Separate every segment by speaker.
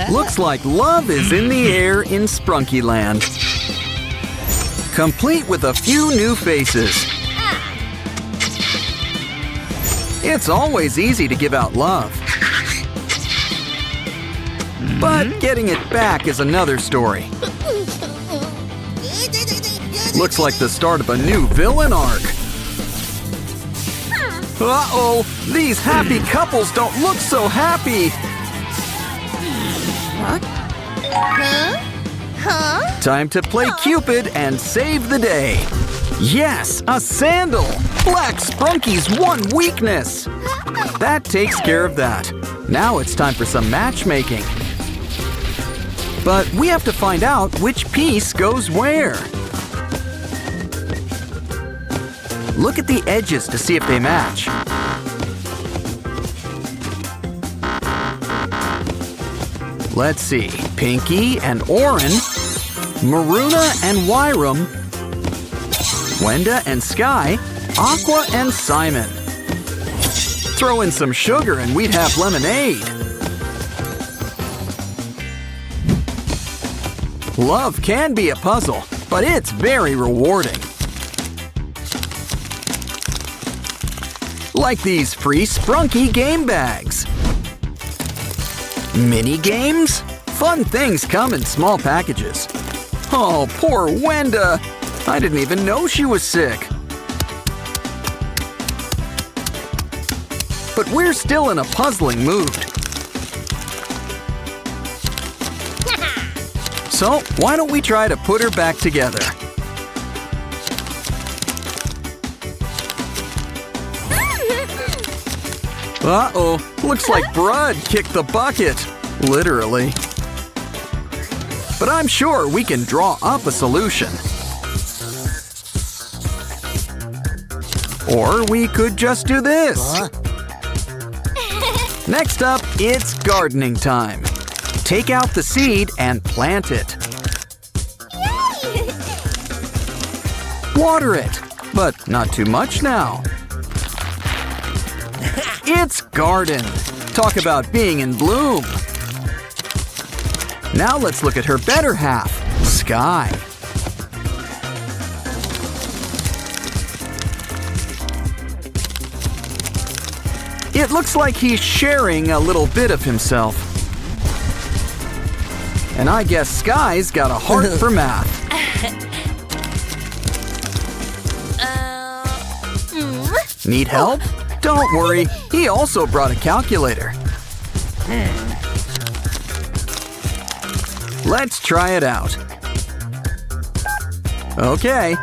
Speaker 1: Looks like love is in the air in Sprunky Land. Complete with a few new faces. It's always easy to give out love. But getting it back is another story. Looks like the start of a new villain arc. Uh-oh! These happy couples don't look so happy! Time to play Cupid and save the day. Yes, a sandal! Black Sprunky's one weakness! That takes care of that. Now it's time for some matchmaking. But we have to find out which piece goes where. Look at the edges to see if they match. Let's see. Pinky and Orin, Maruna and Wyram, Wenda and Sky, Aqua and Simon. Throw in some sugar and we'd have lemonade. Love can be a puzzle, but it's very rewarding. Like these free Sprunky game bags. Mini games? Fun things come in small packages. Oh, poor Wenda! I didn't even know she was sick. But we're still in a puzzling mood. So, why don't we try to put her back together? Uh-oh, looks like Brud kicked the bucket. Literally. But I'm sure we can draw up a solution. Or we could just do this. Next up, it's gardening time. Take out the seed and plant it. Water it, but not too much now. It's garden. Talk about being in bloom. Now let's look at her better half, Sky. It looks like he's sharing a little bit of himself. And I guess Sky's got a heart for math. Need help? Don't worry, he also brought a calculator. Let's try it out. Okay,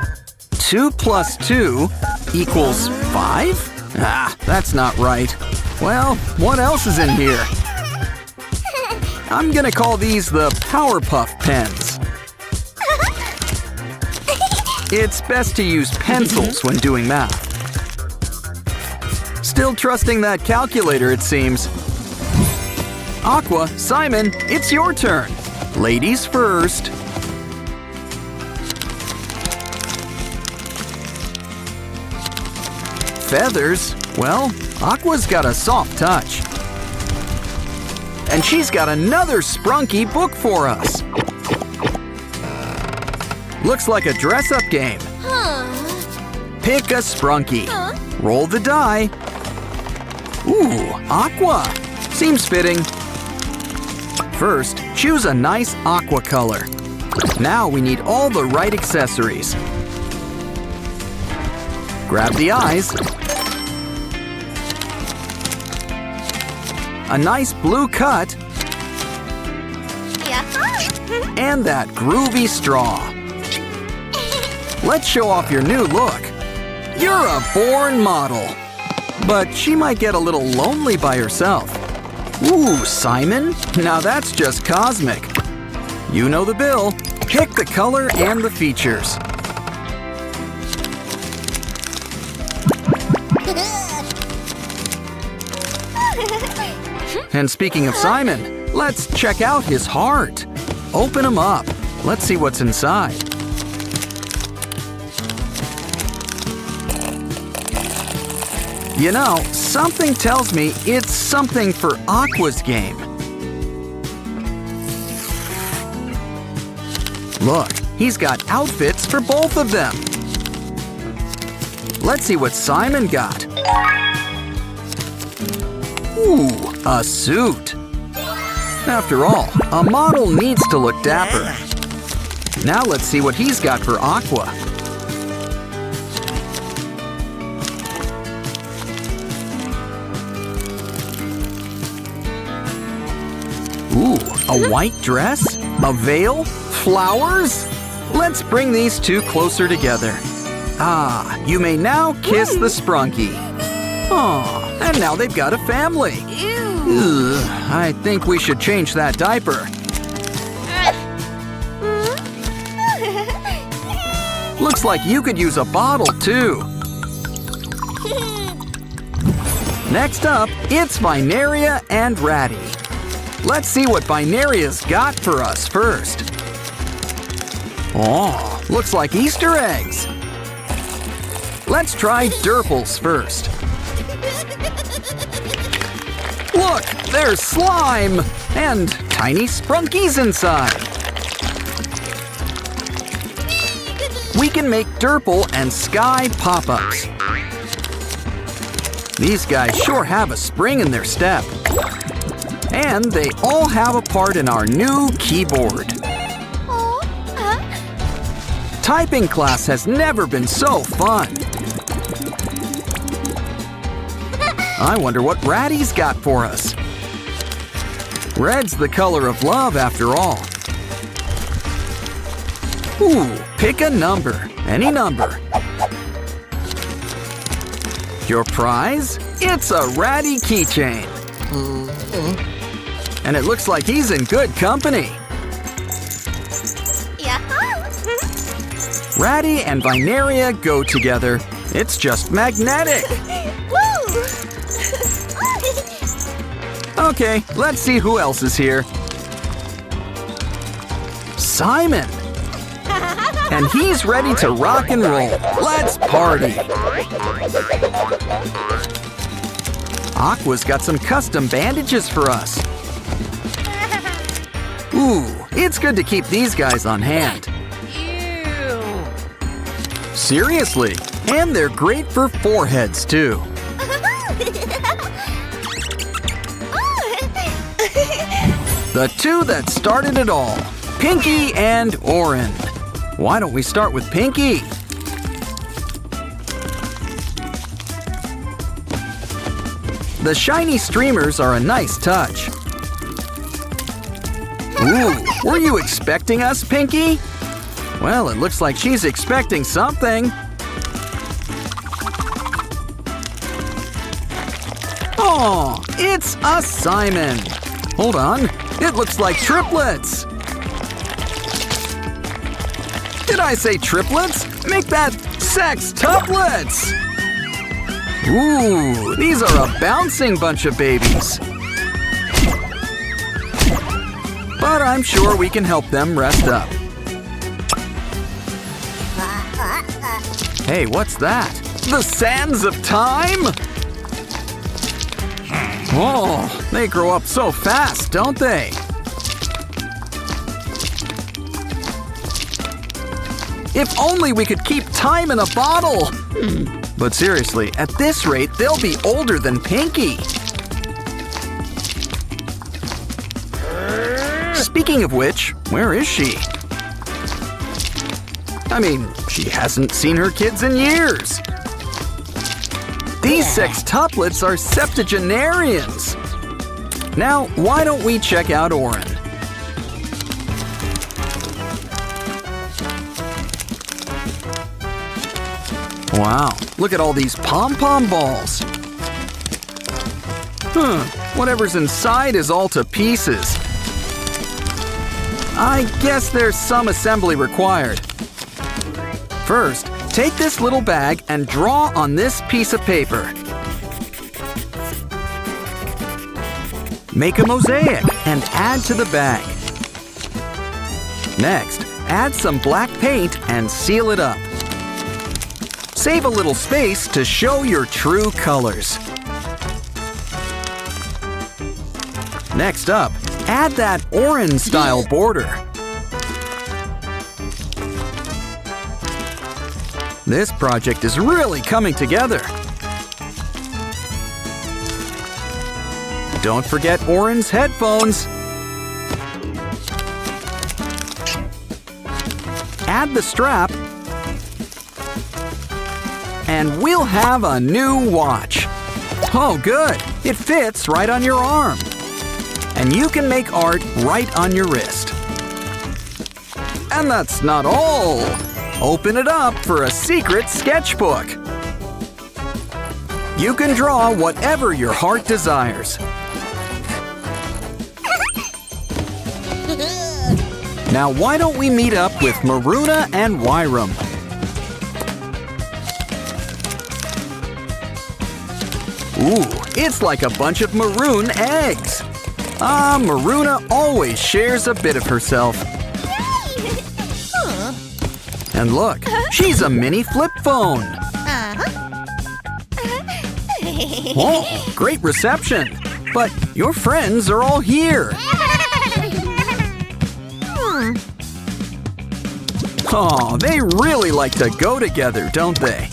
Speaker 1: 2 plus 2 equals 5? Ah, that's not right. Well, what else is in here? I'm gonna call these the Powerpuff pens. It's best to use pencils when doing math. Still trusting that calculator, it seems. Aqua, Simon, it's your turn. Ladies first. Feathers? Well, Aqua's got a soft touch. And she's got another Sprunky book for us. Looks like a dress-up game. Pick a Sprunky. Roll the die. Ooh, aqua. Seems fitting. First, choose a nice aqua color. Now we need all the right accessories. Grab the eyes. A nice blue cut. And that groovy straw. Let's show off your new look. You're a born model. But she might get a little lonely by herself. Ooh, Simon? Now that's just cosmic. You know the bill. Pick the color and the features. And speaking of Simon, let's check out his heart. Open him up. Let's see what's inside. You know, something tells me it's something for Aqua's game. Look, he's got outfits for both of them. Let's see what Simon got. Ooh, a suit. After all, a model needs to look dapper. Now let's see what he's got for Aqua. Ooh, a white dress? A veil? Flowers? Let's bring these two closer together. Ah, you may now kiss the Sprunky. Aw, and now they've got a family. Ugh, I think we should change that diaper. Looks like you could use a bottle, too. Next up, it's Binaria and Ratty. Let's see what Binaria's got for us first. Oh, looks like Easter eggs. Let's try Durples first. Look, there's slime and tiny Sprunkies inside. We can make Durple and Sky pop-ups. These guys sure have a spring in their step. And they all have a part in our new keyboard. Typing class has never been so fun. I wonder what Ratty's got for us. Red's the color of love after all. Ooh, pick a number. Any number. Your prize? It's a Ratty keychain. And it looks like he's in good company. Ratty and Binaria go together. It's just magnetic. Okay, let's see who else is here. Simon. And he's ready to rock and roll. Let's party. Aqua's got some custom bandages for us. Ooh, it's good to keep these guys on hand. Seriously, and they're great for foreheads, too. The two that started it all, Pinky and Orin. Why don't we start with Pinky? The shiny streamers are a nice touch. Ooh, were you expecting us, Pinky? Well, it looks like she's expecting something. Oh, it's a Simon. Hold on, it looks like triplets. Did I say triplets? Make that sextuplets. Ooh, these are a bouncing bunch of babies. But I'm sure we can help them rest up. Hey, what's that? The sands of time? Oh, they grow up so fast, don't they? If only we could keep time in a bottle! But seriously, at this rate, they'll be older than Pinky. Speaking of which, where is she? I mean, she hasn't seen her kids in years. These sextuplets are septuagenarians. Now, why don't we check out Orin? Wow, look at all these pom-pom balls. Whatever's inside is all to pieces. I guess there's some assembly required. First, take this little bag and draw on this piece of paper. Make a mosaic and add to the bag. Next, add some black paint and seal it up. Save a little space to show your true colors. Next up, add that Orin-style border. This project is really coming together. Don't forget Orin's headphones. Add the strap. And we'll have a new watch. Oh, good. It fits right on your arm. And you can make art right on your wrist. And that's not all. Open it up for a secret sketchbook. You can draw whatever your heart desires. Now, why don't we meet up with Maruna and Wyram? Ooh, it's like a bunch of maroon eggs. Ah, Maruna always shares a bit of herself. And look, she's a mini flip phone. Oh, great reception. But your friends are all here. Oh, they really like to go together, don't they?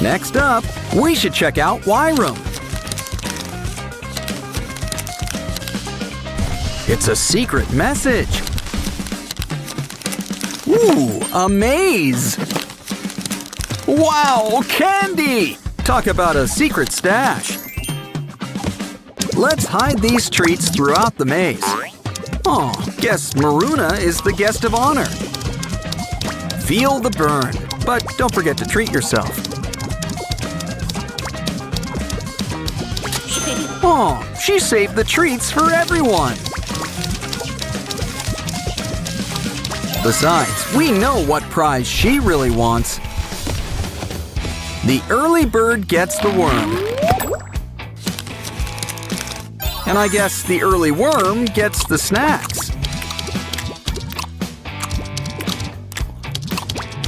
Speaker 1: Next up, we should check out Wyram. It's a secret message. Ooh, a maze. Wow, candy! Talk about a secret stash. Let's hide these treats throughout the maze. Oh, guess Maruna is the guest of honor. Feel the burn, but don't forget to treat yourself. Oh, she saved the treats for everyone. Besides, we know what prize she really wants. The early bird gets the worm. And I guess the early worm gets the snacks.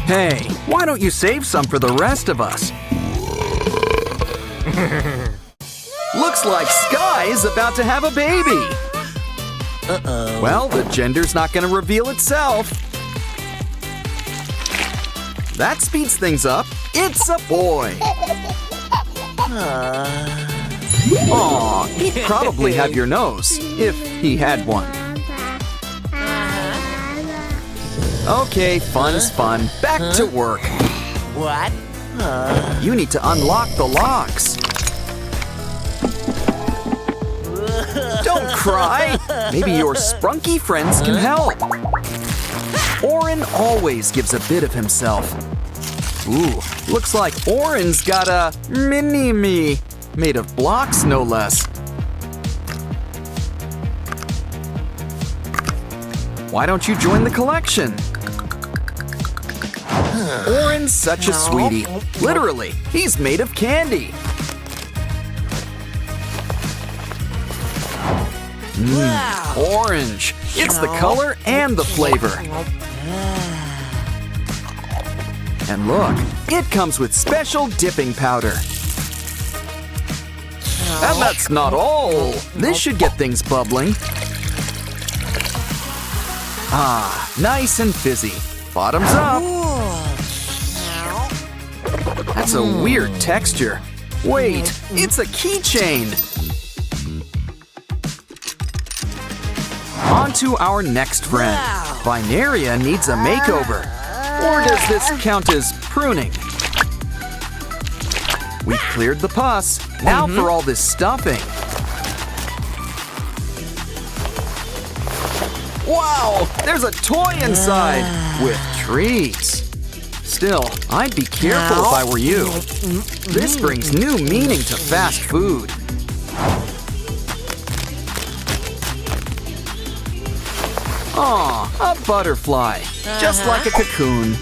Speaker 1: Hey, why don't you save some for the rest of us? Looks like Sky is about to have a baby. Uh-oh. Well, the gender's not going to reveal itself. That speeds things up. It's a boy. Aw, he'd probably have your nose, if he had one. Okay, fun's fun. Back to work.
Speaker 2: What?
Speaker 1: You need to unlock the locks. Don't cry. Maybe your Sprunky friends can help. Orin always gives a bit of himself. Ooh, looks like Orin's got a mini-me. Made of blocks, no less. Why don't you join the collection? Orin's such a sweetie. Literally, he's made of candy. Orange. It's the color and the flavor. And look, it comes with special dipping powder. And that's not all. This should get things bubbling. Ah, nice and fizzy. Bottoms up. That's a weird texture. Wait, it's a keychain. On to our next friend. Binaria needs a makeover. Or does this count as pruning? We cleared the pus. Now for all this stuffing. Wow, there's a toy inside with treats. Still, I'd be careful if I were you. This brings new meaning to fast food. Aw, a butterfly, just like a cocoon.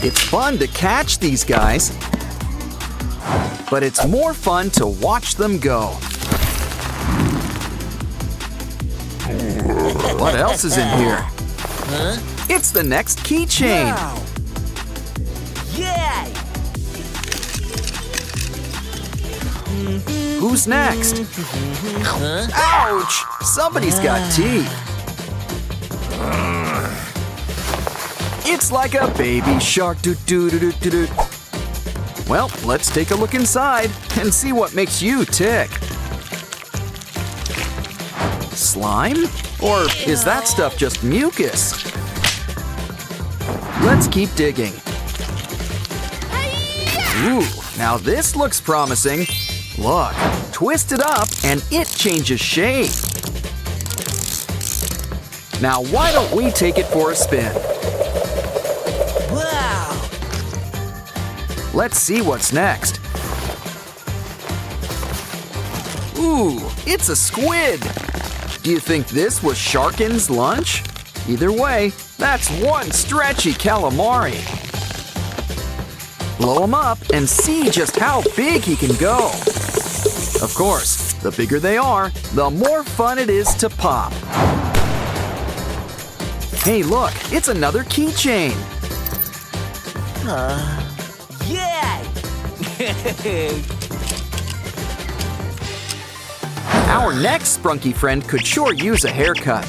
Speaker 1: It's fun to catch these guys, but it's more fun to watch them go. What else is in here? It's the next keychain.
Speaker 2: Yay!
Speaker 1: Who's next? Ouch! Somebody's got teeth. It's like a baby shark. Doo-doo-doo-doo-doo. Well, let's take a look inside and see what makes you tick. Slime? Or is that stuff just mucus? Let's keep digging. Ooh, now this looks promising. Look, twist it up and it changes shape. Now why don't we take it for a spin?
Speaker 2: Wow!
Speaker 1: Let's see what's next. Ooh, it's a squid. Do you think this was Sharkin's lunch? Either way, that's one stretchy calamari. Blow him up and see just how big he can go. Of course, the bigger they are, the more fun it is to pop. Hey, look, it's another keychain.
Speaker 2: Yay!
Speaker 1: Our next Sprunky friend could sure use a haircut.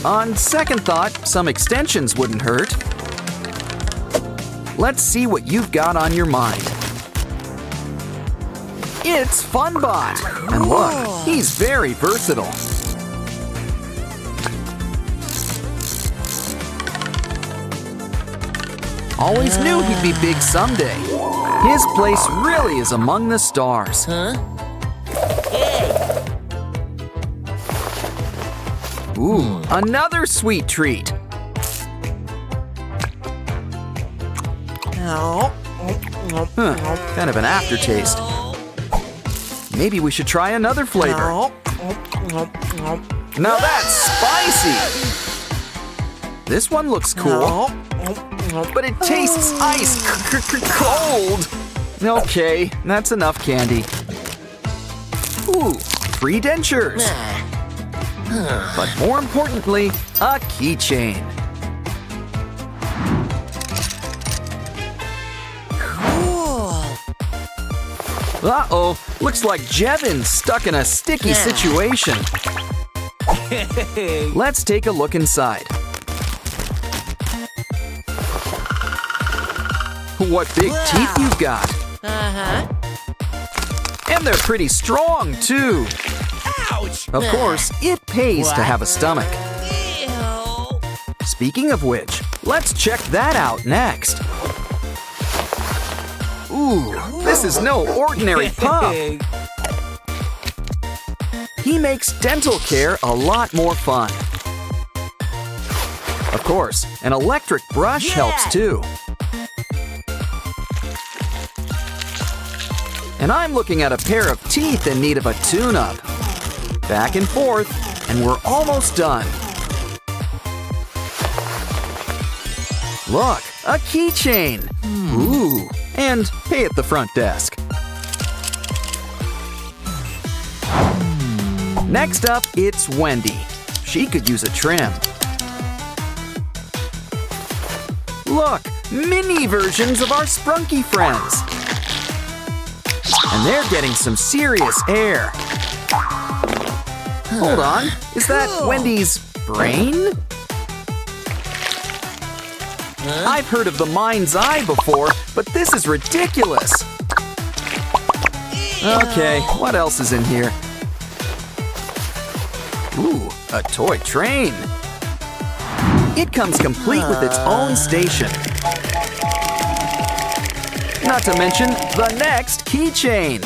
Speaker 1: On second thought, some extensions wouldn't hurt. Let's see what you've got on your mind. It's Funbot! And look, he's very versatile. Always knew he'd be big someday. His place really is among the stars. Ooh, another sweet treat. Kind of an aftertaste. Maybe we should try another flavor. Now that's spicy! This one looks cool. But it tastes ice cold. Okay, that's enough candy. Ooh, 3 dentures. But more importantly, a keychain. Uh-oh, looks like Jevin's stuck in a sticky situation. Let's take a look inside. What big teeth you've got. And they're pretty strong, too.
Speaker 2: Ouch!
Speaker 1: Of course, it pays to have a stomach.
Speaker 2: Ew.
Speaker 1: Speaking of which, let's check that out next. Ooh, this is no ordinary pup. He makes dental care a lot more fun. Of course, an electric brush helps too. And I'm looking at a pair of teeth in need of a tune-up. Back and forth, and we're almost done. Look, a keychain. Ooh, and pay at the front desk. Next up, it's Wendy. She could use a trim. Look, mini versions of our Sprunky friends. And they're getting some serious air. Hold on, is that Wendy's brain? I've heard of the mind's eye before, but this is ridiculous. Okay, what else is in here? Ooh, a toy train. It comes complete with its own station. Not to mention the next keychain.